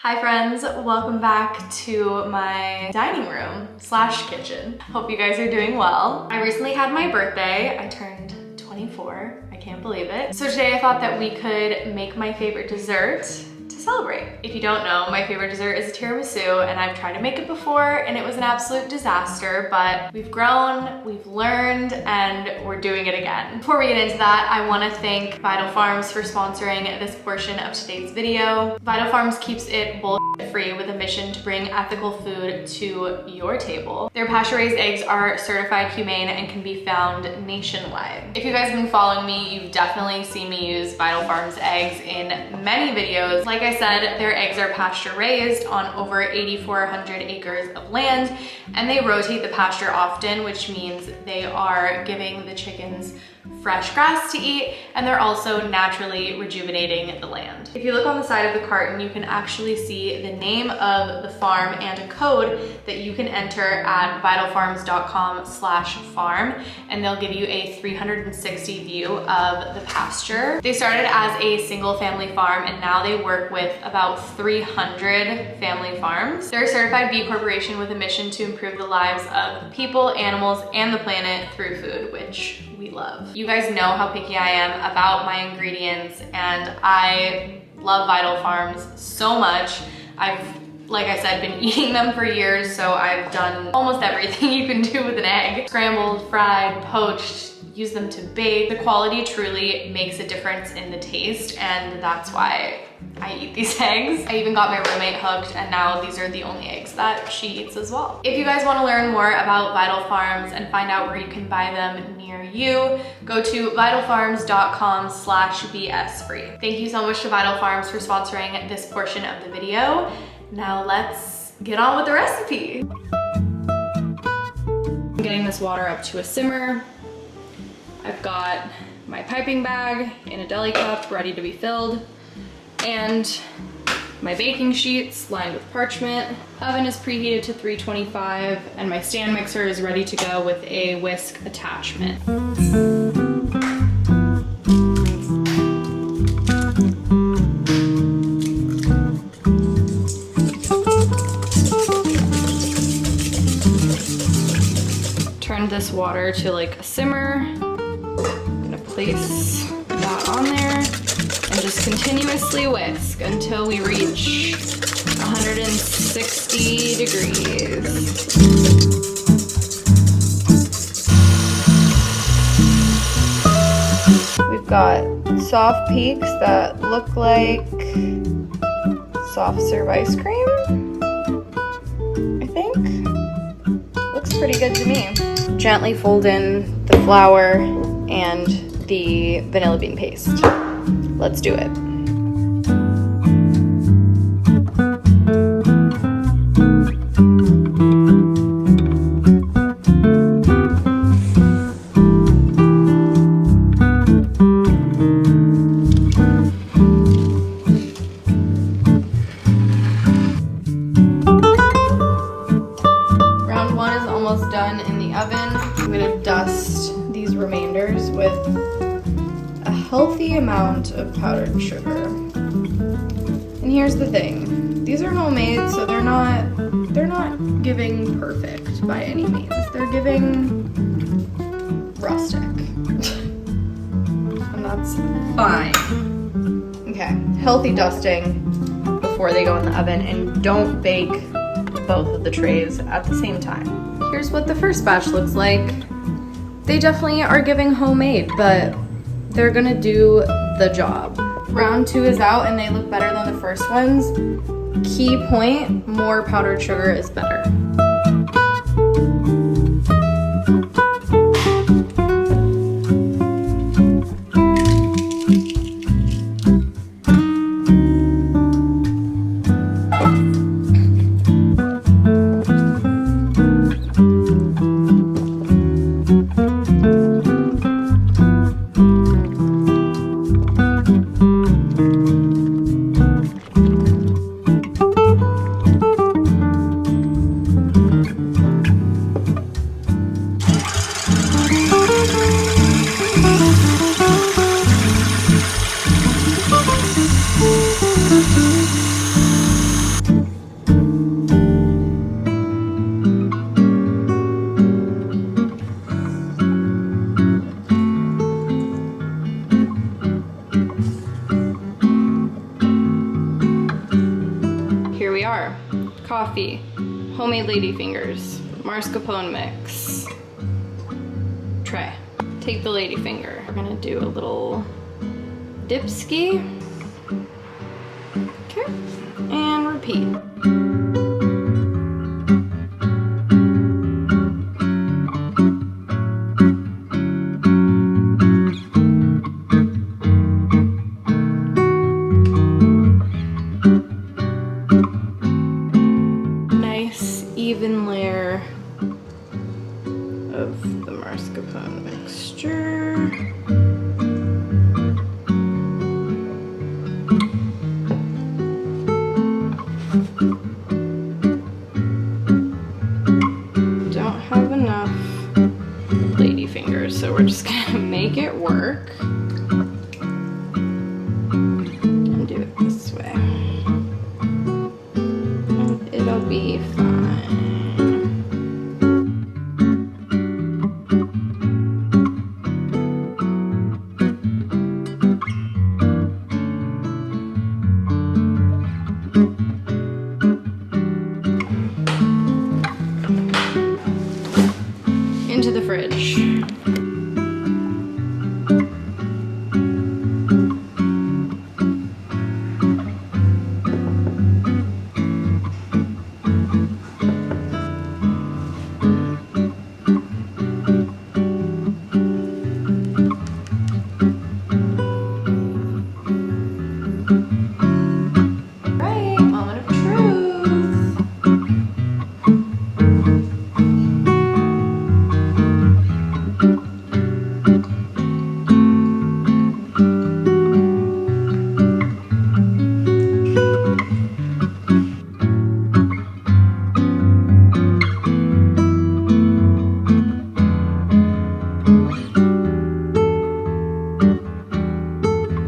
Hi friends, welcome back to my dining room slash kitchen. Hope you guys are doing well. I recently had my birthday. I turned 24, I can't believe it. So today I thought that we could make my favorite dessert to celebrate. If you don't know, my favorite dessert is a tiramisu, and I've tried to make it before and it was an absolute disaster, but we've grown, we've learned, and we're doing it again. Before we get into that, I want to thank Vital Farms for sponsoring this portion of today's video. Vital Farms keeps it bullshit-free with a mission to bring ethical food to your table. Their pasture-raised eggs are certified humane and can be found nationwide. If you guys have been following me, you've definitely seen me use Vital Farms eggs in many videos. Like I said, their eggs are pasture-raised on over 8,400 acres of land, and they rotate the pasture often, which means they are giving the chickens fresh grass to eat, and they're also naturally rejuvenating the land. If you look on the side of the carton, you can actually see the name of the farm and a code that you can enter at vitalfarms.com/farm, and they'll give you a 360 view of the pasture. They started as a single family farm, and now they work with about 300 family farms. They're a certified B Corporation with a mission to improve the lives of people, animals, and the planet through food, which we love. You guys know how picky I am about my ingredients, and I love Vital Farms so much. I've, like I said, been eating them for years, so I've done almost everything you can do with an egg. Scrambled, fried, poached, use them to bake. The quality truly makes a difference in the taste, and that's why I eat these eggs. I even got my roommate hooked, and now these are the only eggs that she eats as well. If you guys want to learn more about Vital Farms and find out where you can buy them near you, go to vitalfarms.com/bsfree. Thank you so much to Vital Farms for sponsoring this portion of the video. Now let's get on with the recipe. I'm getting this water up to a simmer. I've got my piping bag in a deli cup ready to be filled, and my baking sheets lined with parchment. Oven is preheated to 325, and my stand mixer is ready to go with a whisk attachment. Turn this water to like a simmer. I'm gonna place that on there and just continuously whisk until we reach 160 degrees. We've got soft peaks that look like soft serve ice cream, I think. Looks pretty good to me. Gently fold in the flour and the vanilla bean paste. Let's do it. Round one is almost done in the oven. I'm gonna dust these remainders with a healthy amount of powdered sugar. And here's the thing, these are homemade, so they're not giving perfect by any means. They're giving rustic. And that's fine. Okay, healthy dusting before they go in the oven, and don't bake both of the trays at the same time. Here's what the first batch looks like. They definitely are giving homemade, but they're gonna do the job. Round two is out, and they look better than the first ones. Key point, more powdered sugar is better. here we are. Coffee, homemade ladyfingers, mascarpone mix, tray. Take the ladyfinger. We're gonna do a little dipski. Okay, and repeat. Nice even layer of the mascarpone mixture. Don't have enough ladyfingers, so we're just gonna make it work and do it this way. And it'll be fun.